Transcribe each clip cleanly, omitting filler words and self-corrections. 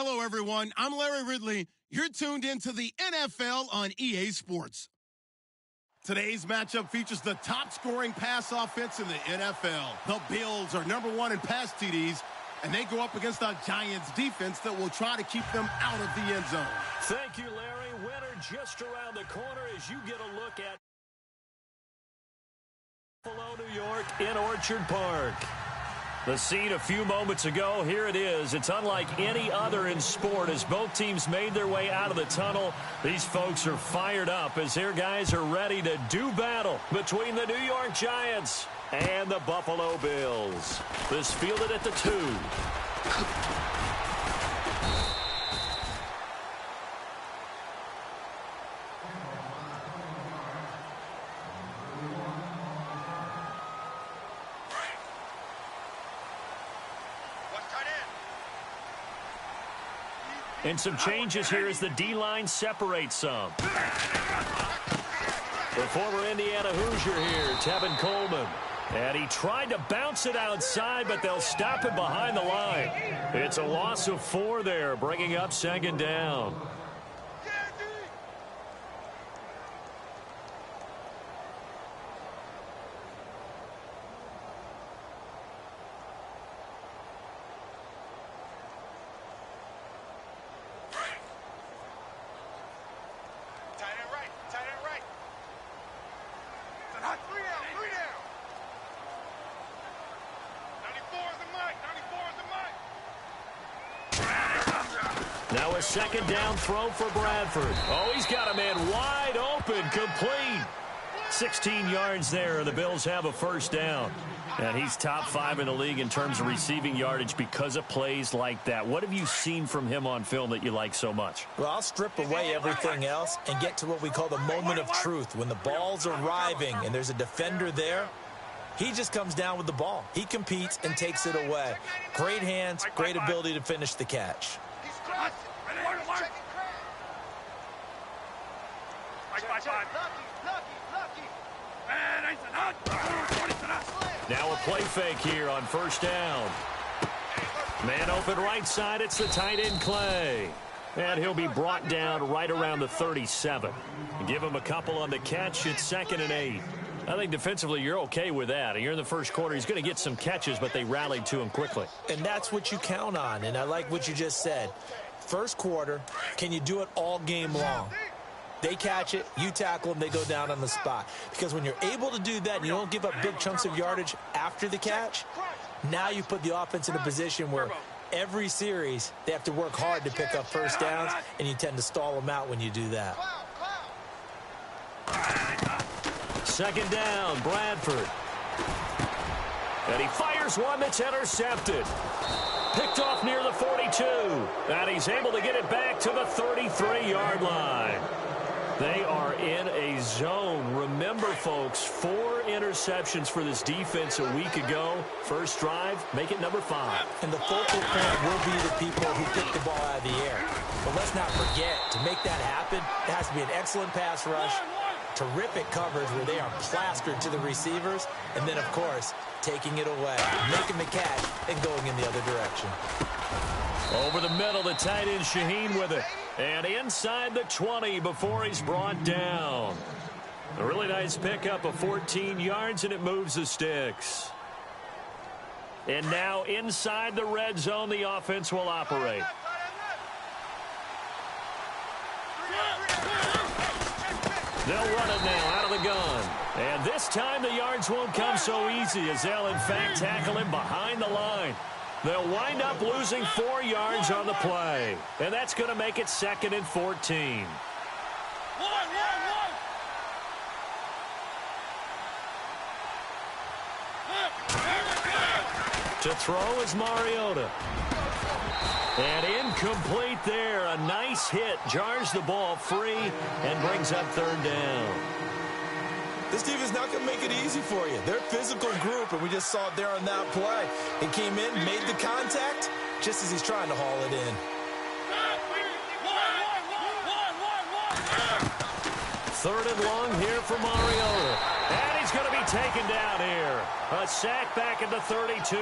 Hello, everyone. I'm Larry Ridley. You're tuned into the NFL on EA Sports. Today's matchup features the top-scoring pass offense in the NFL. The Bills are number one in pass TDs, and they go up against a Giants defense that will try to keep them out of the end zone. Thank you, Larry. Winner just around the corner as you get a look at Buffalo, New York in Orchard Park. The scene a few moments ago, here it is. It's unlike any other in sport as both teams made their way out of the tunnel. These folks are fired up as their guys are ready to do battle between the New York Giants and the Buffalo Bills. This fielded at the 2. And some changes here as the D-line separates some. The former Indiana Hoosier here, Tevin Coleman. And he tried to bounce it outside, but they'll stop it behind the line. It's a loss of 4 there, bringing up second down. Now a second down throw for Bradford. Oh, he's got a man wide open, complete. 16 yards there, and the Bills have a first down. And he's top 5 in the league in terms of receiving yardage because of plays like that. What have you seen from him on film that you like so much? Well, I'll strip away everything else and get to what we call the moment of truth. When the ball's arriving and there's a defender there, he just comes down with the ball. He competes and takes it away. Great hands, great ability to finish the catch. Now a play fake here on first down. Man open right side. It's the tight end Clay. And he'll be brought down right around the 37. Give him a couple on the catch. It's 2nd and 8. I think defensively you're okay with that. You're in the first quarter. He's going to get some catches, but they rallied to him quickly. And that's what you count on. And I like what you just said. First quarter, can you do it all game long? They catch it, you tackle them, they go down on the spot. Because when you're able to do that and you don't give up big chunks of yardage after the catch, now you put the offense in a position where every series they have to work hard to pick up first downs, and you tend to stall them out when you do that. Second down, Bradford. And he fires one that's intercepted. Picked off near the 42. And he's able to get it back to the 33-yard line. They are in a zone. Remember, folks, 4 interceptions for this defense a week ago. First drive, make it number 5. And the focal point will be the people who pick the ball out of the air. But let's not forget, to make that happen, it has to be an excellent pass rush, terrific coverage where they are plastered to the receivers, and then, of course, taking it away, making the catch, and going in the other direction. Over the middle, the tight end Shaheen with it. And inside the 20 before he's brought down. A really nice pickup of 14 yards, and it moves the sticks. And now inside the red zone, the offense will operate. They'll run it now out of the gun. And this time the yards won't come so easy as they'll, in fact, tackle him behind the line. They'll wind up losing 4 yards on the play. And that's going to make it 2nd and 14. To throw is Mariota. And incomplete there. A nice hit. Jars the ball free and brings up 3rd down. This team is not going to make it easy for you. They're a physical group, and we just saw it there on that play. He came in, made the contact, just as he's trying to haul it in. 3rd and long here for Mariota. And he's going to be taken down here. A sack back at the 32.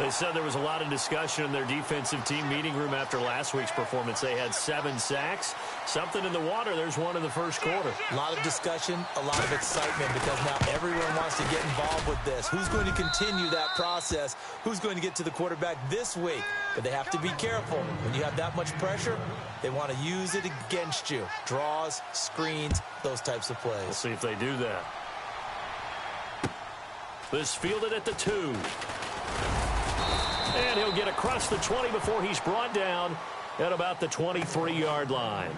They said there was a lot of discussion in their defensive team meeting room after last week's performance. They had 7 sacks. Something in the water. There's one in the first quarter. A lot of discussion, a lot of excitement, because now everyone wants to get involved with this. Who's going to continue that process? Who's going to get to the quarterback this week? But they have to be careful. When you have that much pressure, they want to use it against you. Draws, screens, those types of plays. We'll see if they do that. This fielded at the 2. And he'll get across the 20 before he's brought down at about the 23-yard line.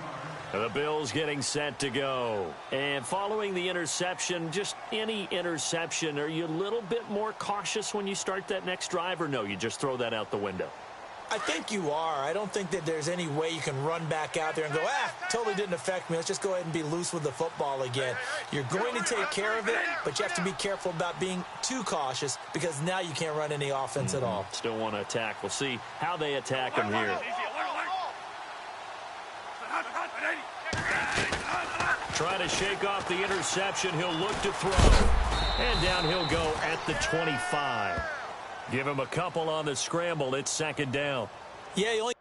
The Bills getting set to go. And following the interception, just any interception, are you a little bit more cautious when you start that next drive, or no, you just throw that out the window? I think you are. I don't think that there's any way you can run back out there and go, totally didn't affect me. Let's just go ahead and be loose with the football again. You're going to take care of it, but you have to be careful about being too cautious, because now you can't run any offense at all. Still want to attack. We'll see how they attack him here. Try to shake off the interception. He'll look to throw. And down he'll go at the 25. Give him a couple on the scramble. It's second down. Yeah, he only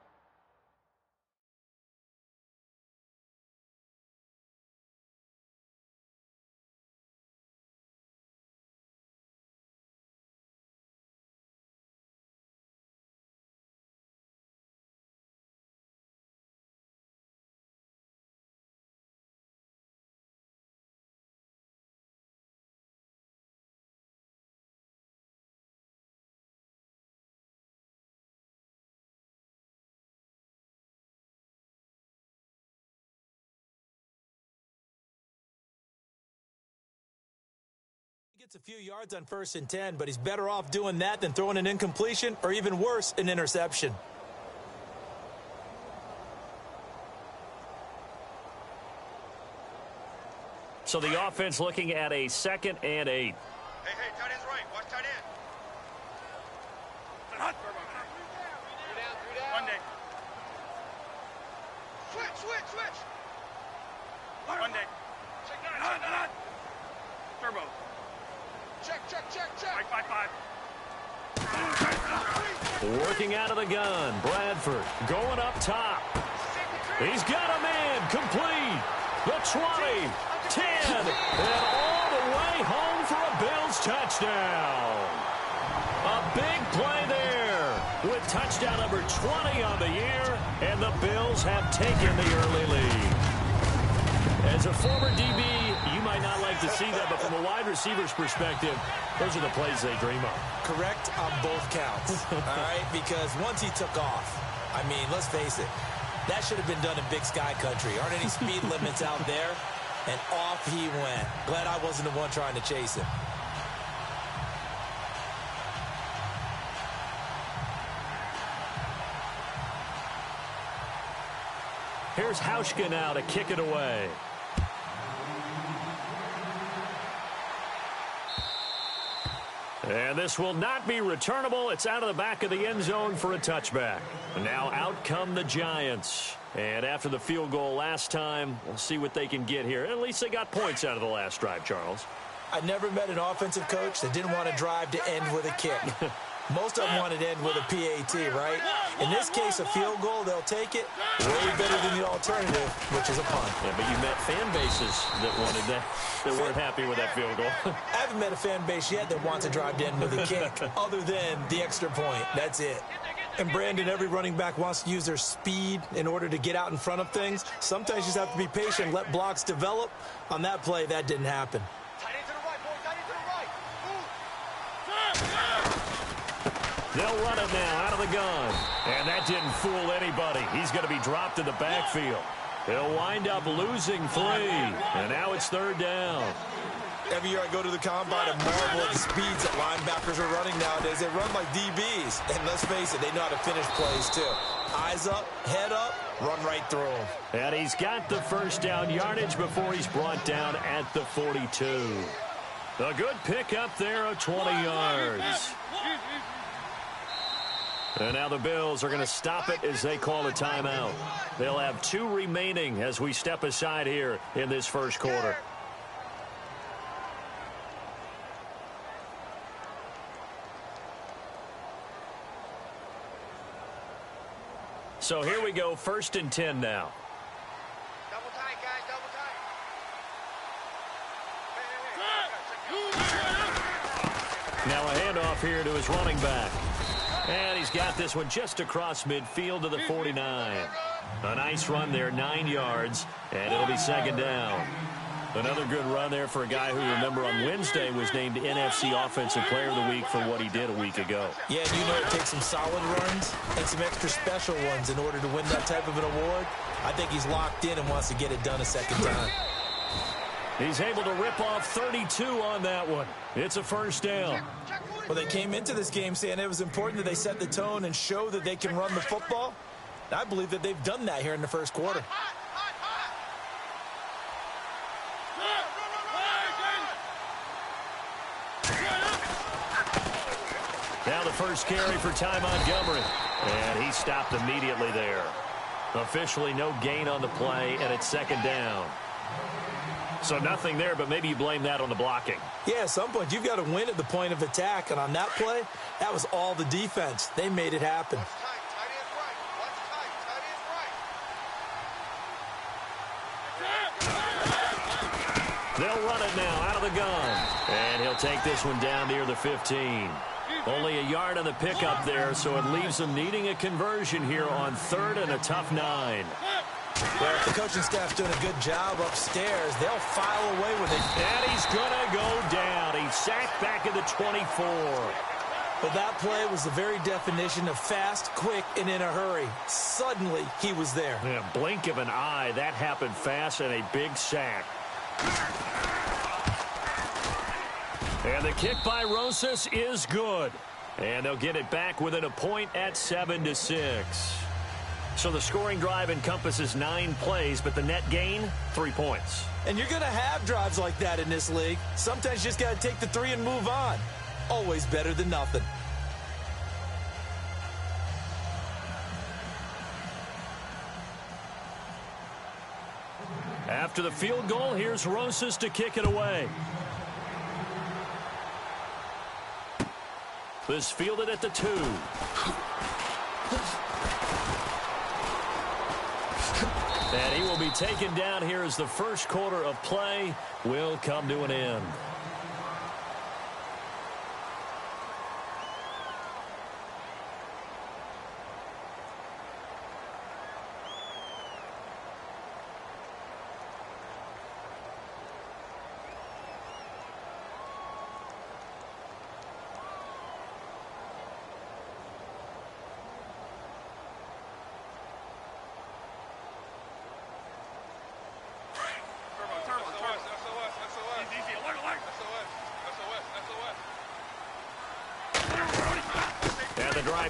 gets a few yards on 1st and 10, but he's better off doing that than throwing an incompletion, or even worse, an interception. So the offense looking at a 2nd and 8. Hey, tight end's right. Watch tight end. Three down. One day. Switch. One day. Turbo. Check. Five. Working out of the gun. Bradford going up top. He's got a man. Complete. The 20. 10. And all the way home for a Bills touchdown. A big play there with touchdown number 20 on the year. And the Bills have taken the early lead. As a former DB, you might not like to see that, but from a wide receiver's perspective, those are the plays they dream of. Correct on both counts, all right? Because once he took off, I mean, let's face it, that should have been done in Big Sky country. Aren't any speed limits out there? And off he went. Glad I wasn't the one trying to chase him. Here's Hauschka now to kick it away. And this will not be returnable. It's out of the back of the end zone for a touchback. Now out come the Giants. And after the field goal last time, we'll see what they can get here. At least they got points out of the last drive, Charles. I never met an offensive coach that didn't want to drive to end with a kick. Most of them want to end with a PAT, right? In this case, a field goal, they'll take it. Way better than the alternative, which is a punt. Yeah, but you met fan bases that wanted that, that weren't happy with that field goal. I haven't met a fan base yet that wants to drive to end with a kick, other than the extra point. That's it. And, Brandon, every running back wants to use their speed in order to get out in front of things. Sometimes you just have to be patient, let blocks develop. On that play, that didn't happen. They'll run it now out of the gun. And that didn't fool anybody. He's going to be dropped in the backfield. They'll wind up losing 3. And now it's 3rd down. Every year I go to the combine and marvel at the speeds that linebackers are running nowadays. They run like DBs. And let's face it, they know how to finish plays too. Eyes up, head up, run right through them. And he's got the first down yardage before he's brought down at the 42. A good pickup there of 20 yards. And now the Bills are going to stop it as they call a timeout. They'll have 2 remaining as we step aside here in this first quarter. So here we go, 1st and 10 now. Double tight, guys, double tight. Now a handoff here to his running back. And he's got this one just across midfield to the 49. A nice run there, 9 yards, and it'll be 2nd down. Another good run there for a guy who, remember, on Wednesday was named NFC Offensive Player of the Week for what he did a week ago. Yeah, and you know it takes some solid runs and some extra special ones in order to win that type of an award. I think he's locked in and wants to get it done a 2nd time. He's able to rip off 32 on that one. It's a 1st down. Well, they came into this game saying it was important that they set the tone and show that they can run the football. I believe that they've done that here in the 1st quarter. Now the first carry for Ty Montgomery. And he stopped immediately there. Officially no gain on the play, and it's 2nd down. So nothing there, but maybe you blame that on the blocking. Yeah, at some point you've got to win at the point of attack, and on that play, that was all the defense. They made it happen. They'll run it now out of the gun. And he'll take this one down near the 15. Only a yard on the pickup there, so it leaves them needing a conversion here on 3rd and a tough 9. Well, if the coaching staff's doing a good job upstairs, they'll file away with it. And he's going to go down. He's sacked back at the 24. But that play was the very definition of fast, quick, and in a hurry. Suddenly, he was there. Yeah, blink of an eye. That happened fast and a big sack. And the kick by Rosas is good. And they'll get it back within a point at 7-6. So the scoring drive encompasses 9 plays, but the net gain, 3 points. And you're going to have drives like that in this league. Sometimes you just got to take the 3 and move on. Always better than nothing. After the field goal, here's Rosas to kick it away. This fielded at the 2. And he will be taken down here as the 1st quarter of play will come to an end.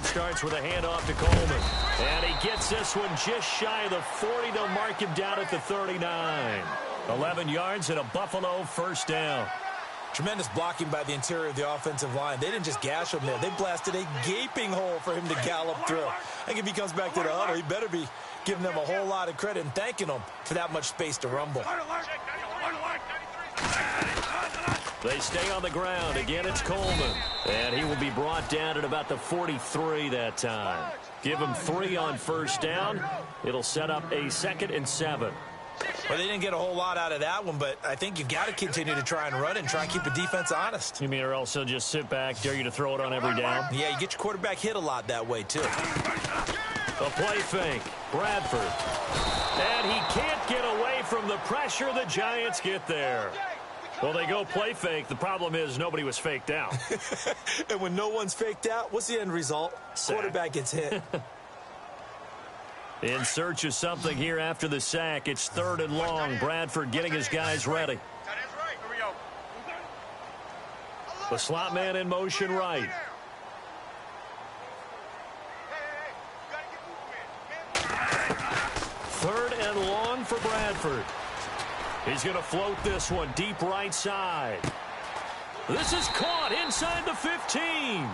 Starts with a handoff to Coleman. And he gets this one just shy of the 40. They'll mark him down at the 39. 11 yards and a Buffalo 1st down. Tremendous blocking by the interior of the offensive line. They didn't just gash him there. They blasted a gaping hole for him to gallop through. I think if he comes back to the huddle, he better be giving them a whole lot of credit and thanking them for that much space to rumble. They stay on the ground. Again, it's Coleman. And he will be brought down at about the 43 that time. Give him 3 on 1st down. It'll set up a 2nd and 7. Well, they didn't get a whole lot out of that one, but I think you've got to continue to try and run and try and keep the defense honest. You mean or else he'll just sit back, dare you to throw it on every down? Yeah, you get your quarterback hit a lot that way, too. A play fake. Bradford. And he can't get away from the pressure. The Giants get there. Well, they go play fake. The problem is nobody was faked out. And when no one's faked out, what's the end result? Sack. Quarterback gets hit. In search of something here after the sack. It's 3rd and long. Bradford getting his guys ready. The slot man in motion right. 3rd and long for Bradford. He's going to float this one deep right side. This is caught inside the 15.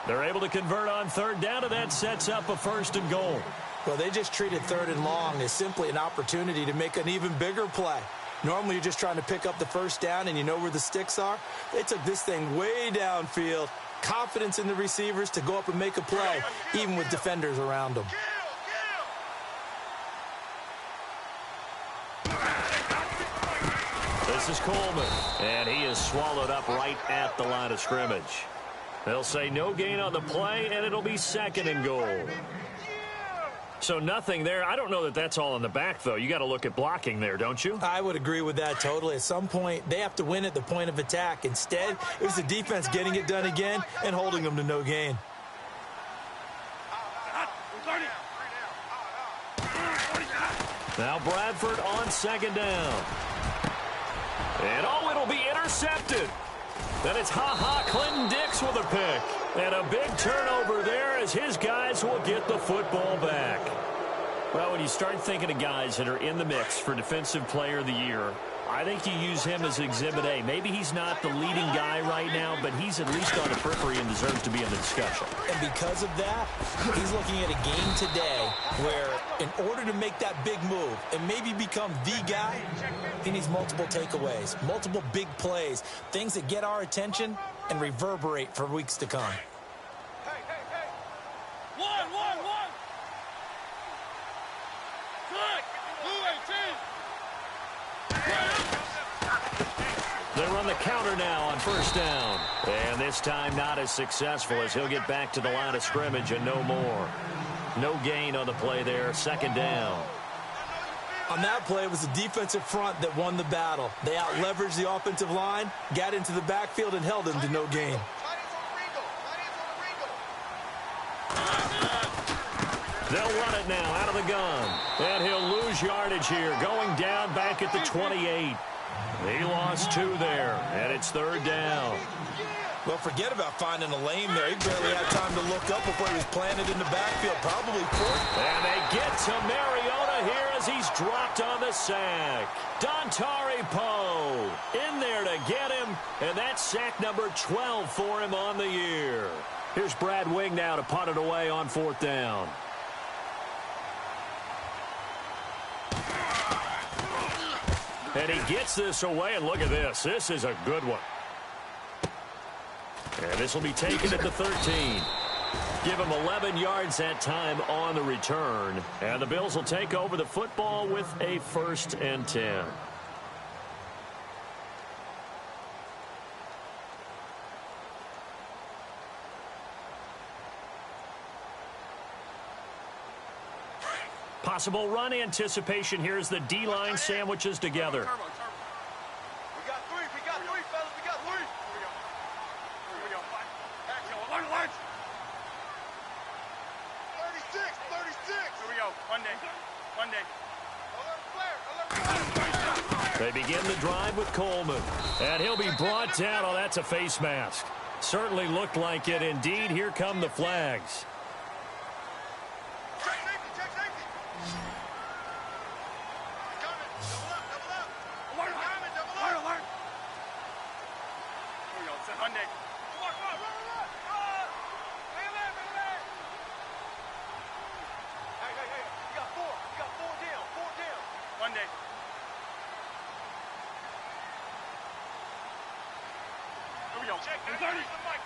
They're able to convert on 3rd down, and that sets up a 1st and goal. Well, they just treated 3rd and long as simply an opportunity to make an even bigger play. Normally, you're just trying to pick up the 1st down, and you know where the sticks are. They took this thing way downfield. Confidence in the receivers to go up and make a play, even with defenders around them. This is Coleman, and he is swallowed up right at the line of scrimmage. They'll say no gain on the play, and it'll be second and goal. So nothing there. I don't know that that's all in the back, though. You got to look at blocking there, don't you? I would agree with that totally. At some point, they have to win at the point of attack. Instead, it was the defense getting it done again and holding them to no gain. Now Bradford on second down. And oh, it'll be intercepted. Then it's Clinton Dix with a pick. And a big turnover there as his guys will get the football back. Well, when you start thinking of guys that are in the mix for Defensive Player of the Year, I think you use him as Exhibit A. Maybe he's not the leading guy right now, but he's at least on the periphery and deserves to be in the discussion. And because of that, he's looking at a game today where in order to make that big move and maybe become the guy, he needs multiple takeaways, multiple big plays, things that get our attention and reverberate for weeks to come. They run the counter now on first down. And this time not as successful as he'll get back to the line of scrimmage and no more. No gain on the play there, second down. On that play, it was the defensive front that won the battle. They out-leveraged the offensive line, got into the backfield, and held him to no gain. They'll run it now out of the gun. And he'll lose yardage here, going down back at the 28. He lost 2 there, and it's third down. Well, forget about finding a lane there. He barely had time to look up before he was planted in the backfield, probably fourth. And they get to Mariota here as he's dropped on the sack. Dontari Poe in there to get him, and that's sack number 12 for him on the year. Here's Brad Wing now to punt it away on fourth down. And he gets this away, and look at this. This is a good one. And this will be taken at the 13. Give him 11 yards that time on the return. And the Bills will take over the football with a 1st and 10. Possible run anticipation here as the D-line sandwiches together. We got three, fellas. We got three. Here we go. Action. Alert. 36. Here we go. Monday. Alert. They begin the drive with Coleman. And he'll be brought down. Oh, that's a face mask. Certainly looked like it. Indeed, here come the flags. Check safety. Double up. Here we go. It's Monday. Come on. Run. Hey. We got four down. Monday. Here we go. Check. 93's the mic.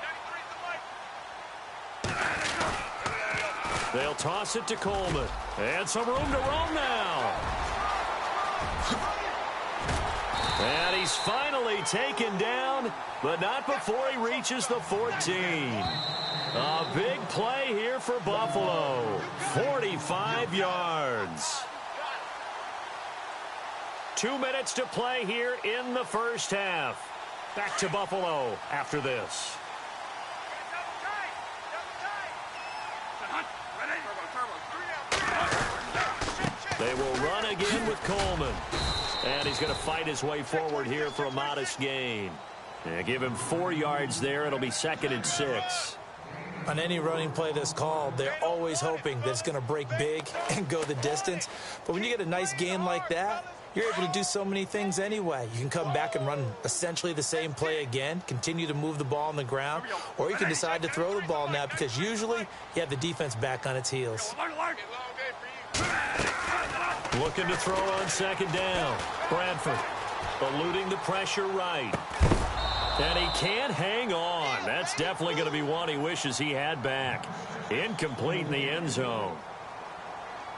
They'll toss it to Coleman. And some room to roam now. And he's finally taken down, but not before he reaches the 14. A big play here for Buffalo. 45 yards. 2 minutes to play here in the first half. Back to Buffalo after this. They will run again with Coleman. And he's going to fight his way forward here for a modest gain. And give him 4 yards there. It'll be 2nd and 6. On any running play that's called, they're always hoping that it's going to break big and go the distance. But when you get a nice gain like that, you're able to do so many things anyway. You can come back and run essentially the same play again, continue to move the ball on the ground, or you can decide to throw the ball now because usually you have the defense back on its heels. Looking to throw on 2nd down. Bradford eluding the pressure right. And he can't hang on. That's definitely going to be one he wishes he had back. Incomplete in the end zone.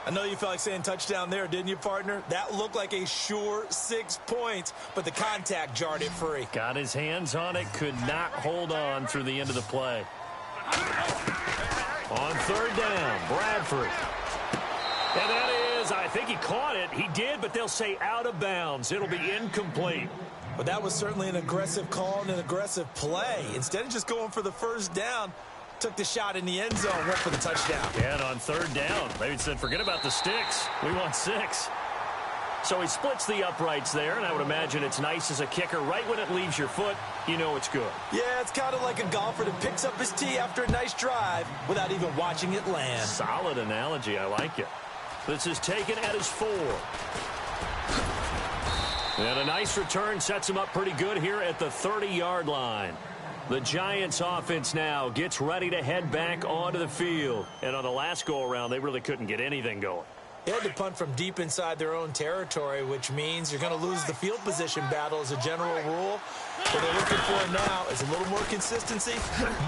I know you felt like saying touchdown there, didn't you, partner? That looked like a sure 6 points, but the contact jarred it free. Got his hands on it, could not hold on through the end of the play. On third down, Bradford. And that is, I think he caught it. He did, but they'll say out of bounds. It'll be incomplete. But that was certainly an aggressive call and an aggressive play. Instead of just going for the first down, took the shot in the end zone, went for the touchdown. And on third down, they said, forget about the sticks. We want 6. So he splits the uprights there, and I would imagine it's nice as a kicker. Right when it leaves your foot, you know it's good. Yeah, it's kind of like a golfer that picks up his tee after a nice drive without even watching it land. Solid analogy. I like it. This is taken at his 4. And a nice return sets him up pretty good here at the 30-yard line. The Giants offense now gets ready to head back onto the field. And on the last go-around, they really couldn't get anything going. They had to punt from deep inside their own territory, which means you're going to lose the field position battle as a general rule. What they're looking for now is a little more consistency,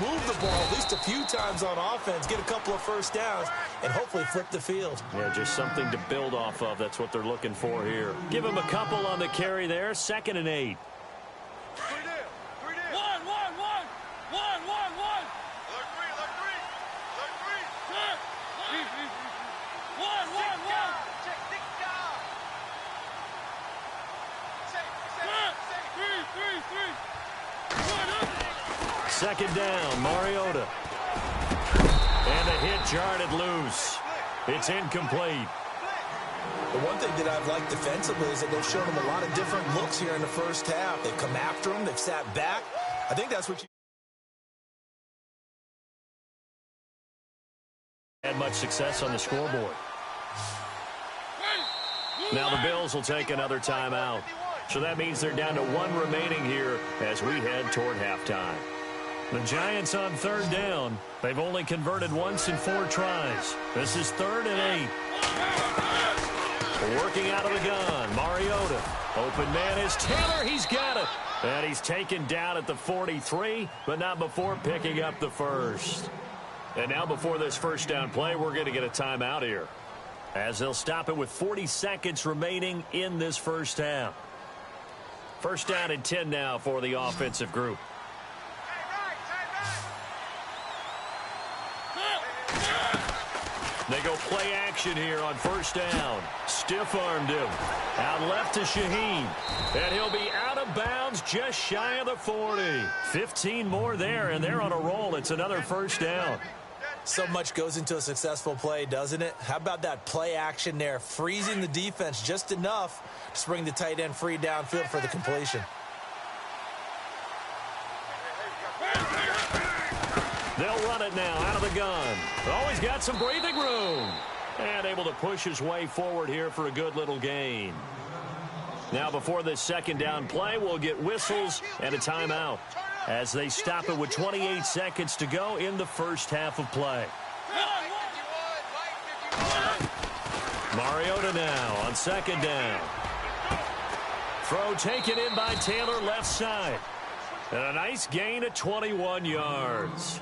move the ball at least a few times on offense, get a couple of first downs, and hopefully flip the field. Yeah, just something to build off of. That's what they're looking for here. Give him a couple on the carry there. 2nd and 8. Second down, Mariota. And the hit jarred it loose. It's incomplete. The one thing that I've liked defensively is that they've shown him a lot of different looks here in the first half. They've come after him. They've sat back. I think that's what you... Had much success on the scoreboard. Now the Bills will take another timeout. So that means they're down to 1 remaining here as we head toward halftime. The Giants on third down. They've only converted once in 4 tries. This is 3rd and 8. Working out of the gun, Mariota. Open man is Taylor. He's got it. And he's taken down at the 43, but not before picking up the first. And now before this first down play, we're going to get a timeout here, as they'll stop it with 40 seconds remaining in this first half. First down and 10 now for the offensive group. They go play action here on first down. Stiff-armed him. Out left to Shaheen. And he'll be out of bounds just shy of the 40. 15 more there, and they're on a roll. It's another first down. So much goes into a successful play, doesn't it? How about that play action there, freezing the defense just enough to bring the tight end free downfield for the completion. They'll run it now out of the gun. Always got some breathing room. And able to push his way forward here for a good little gain. Now before this second down play, we'll get whistles and a timeout, as they stop it with 28 seconds to go in the first half of play. Mariota now on second down. Throw taken in by Taylor left side. And a nice gain of 21 yards.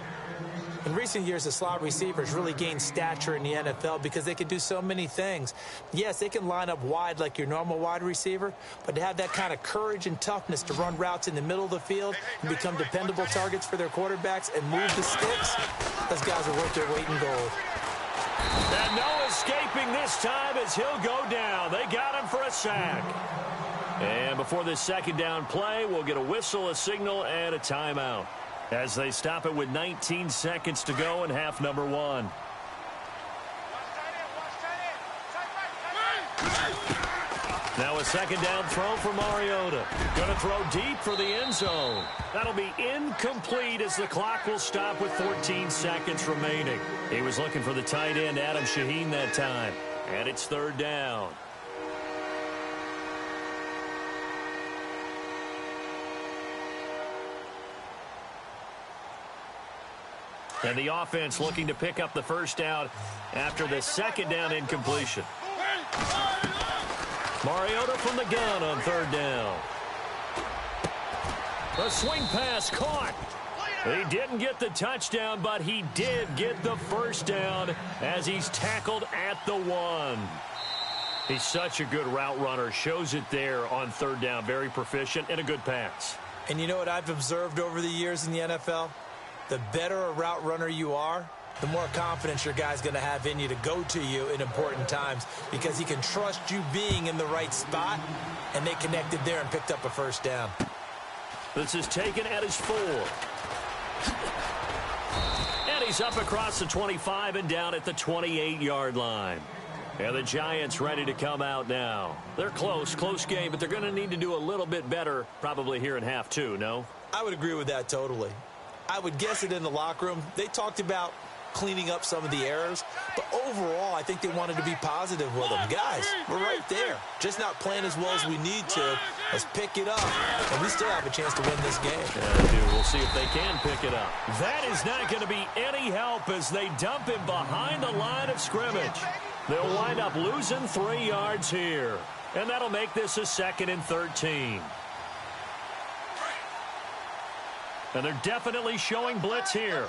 In recent years, the slot receivers really gained stature in the NFL because they can do so many things. Yes, they can line up wide like your normal wide receiver, but to have that kind of courage and toughness to run routes in the middle of the field and become dependable targets for their quarterbacks and move the sticks, those guys are worth their weight in gold. And no escaping this time as he'll go down. They got him for a sack. And before this second down play, we'll get a whistle, a signal, and a timeout, as they stop it with 19 seconds to go in half number 1. Now a second down throw for Mariota. Going to throw deep for the end zone. That'll be incomplete as the clock will stop with 14 seconds remaining. He was looking for the tight end, Adam Shaheen, that time. And it's third down. And the offense looking to pick up the first down after the second down incompletion. Mariota from the gun on third down. The swing pass caught. He didn't get the touchdown, but he did get the first down as he's tackled at the 1. He's such a good route runner. Shows it there on third down. Very proficient and a good pass. And you know what I've observed over the years in the NFL? The better a route runner you are, the more confidence your guy's going to have in you to go to you in important times because he can trust you being in the right spot, and they connected there and picked up a first down. This is taken at his 4. And he's up across the 25 and down at the 28-yard line. And the Giants ready to come out now. They're close game, but they're going to need to do a little bit better probably here in half 2, no? I would agree with that totally. I would guess it in the locker room. They talked about cleaning up some of the errors, but overall, I think they wanted to be positive with them. Guys, we're right there. Just not playing as well as we need to. Let's pick it up, and we still have a chance to win this game. Yeah, they do. We'll see if they can pick it up. That is not going to be any help as they dump him behind the line of scrimmage. They'll wind up losing 3 yards here, and that'll make this a 2nd and 13. And they're definitely showing blitz here.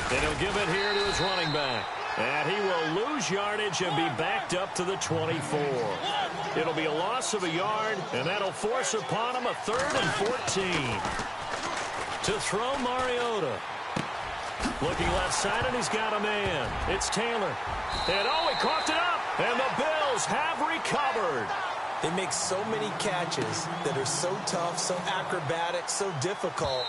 And he'll give it here to his running back. And he will lose yardage and be backed up to the 24. It'll be a loss of a yard, and that'll force upon him a 3rd and 14. To throw Mariota. Looking left side, and he's got a man. It's Taylor. And he coughed it up. And the Bills have recovered. They make so many catches that are so tough, so acrobatic, so difficult,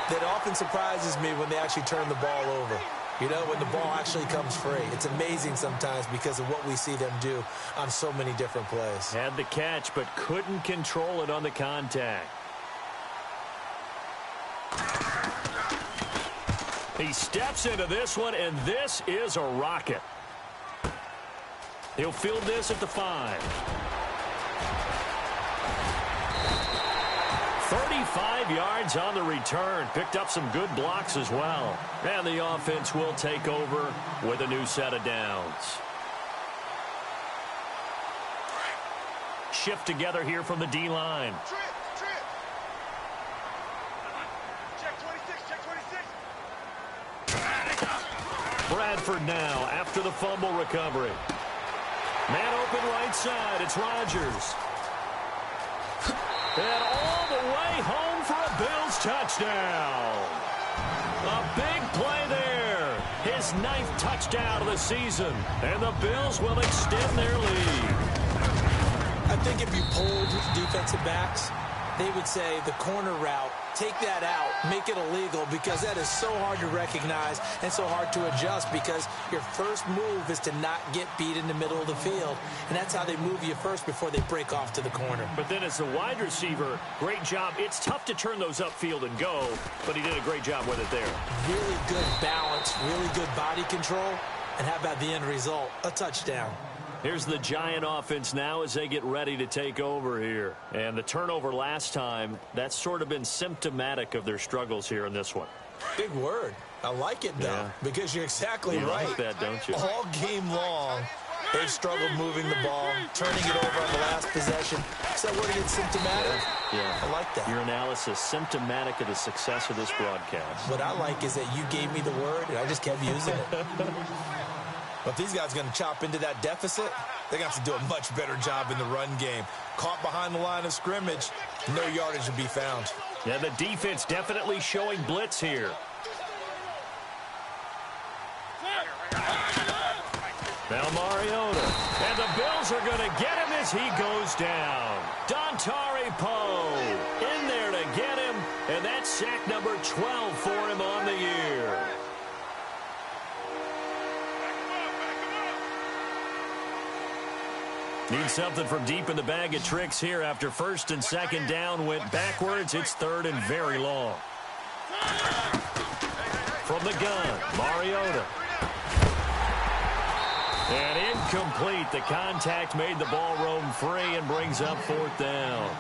that often surprises me when they actually turn the ball over. You know, when the ball actually comes free. It's amazing sometimes because of what we see them do on so many different plays. Had the catch, but couldn't control it on the contact. He steps into this one, and this is a rocket. He'll field this at the 5. 35 yards on the return. Picked up some good blocks as well. And the offense will take over with a new set of downs. Shift together here from the D-line. Bradford now after the fumble recovery. Man open right side. It's Rodgers. And all the way home for a Bills touchdown. A big play there. His 9th touchdown of the season. And the Bills will extend their lead. I think if you polled defensive backs, they would say the corner route, take that out, make it illegal, because that is so hard to recognize and so hard to adjust, because your first move is to not get beat in the middle of the field, and that's how they move you first before they break off to the corner. But then as a wide receiver, great job. It's tough to turn those upfield and go, but he did a great job with it there. Really good balance, really good body control, and how about the end result? A touchdown. Here's the Giant offense now as they get ready to take over here. And the turnover last time, that's sort of been symptomatic of their struggles here in this one. Big word. I like it, though, because you're exactly right. Like that, don't you? All game long, they've struggled moving the ball, turning it over on the last possession. Is that word again, symptomatic? Yeah. I like that. Your analysis, symptomatic of the success of this broadcast. What I like is that you gave me the word, and I just kept using it. But if these guys are going to chop into that deficit, they're going to have to do a much better job in the run game. Caught behind the line of scrimmage, no yardage to be found. Yeah, the defense definitely showing blitz here. Now Mariota. And the Bills are going to get him as he goes down. Dontari Poe in there to get him. And that's sack number 12 for him on the year. Need something from deep in the bag of tricks here after 1st and 2nd down went backwards. It's 3rd and very long. From the gun, Mariota. And incomplete. The contact made the ball roam free and brings up 4th down.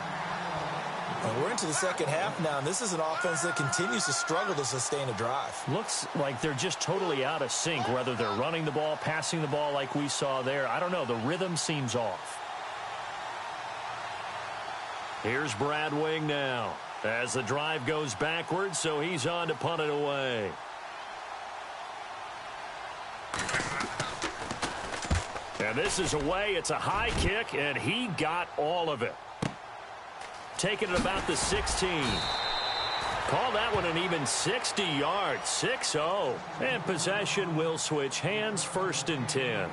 And we're into the second half now, and this is an offense that continues to struggle to sustain a drive. Looks like they're just totally out of sync, whether they're running the ball, passing the ball like we saw there. I don't know. The rhythm seems off. Here's Brad Wing now as the drive goes backwards, so he's on to punt it away. And this is away. It's a high kick, and he got all of it. Taking it about the 16. Call that one an even 60 yards, 6-0. And possession will switch hands, 1st and 10.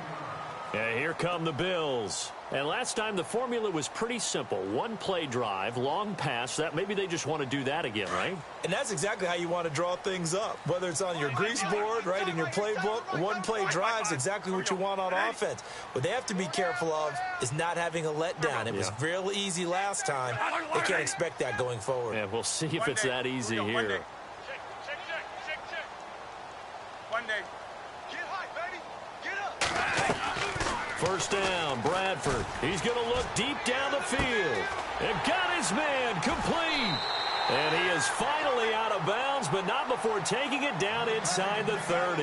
And here come the Bills. And last time the formula was pretty simple. One play drive, long pass. That maybe they just want to do that again, right? And that's exactly how you want to draw things up. Whether it's on your grease board, right, in your playbook, one play drive is exactly what you want on offense. What they have to be careful of is not having a letdown. It was real easy last time. They can't expect that going forward. Yeah, we'll see if it's that easy here. Check. One day. Get high, baby. Get up. 1st down, Bradford. He's going to look deep down the field. And got his man complete. And he is finally out of bounds, but not before taking it down inside the 30.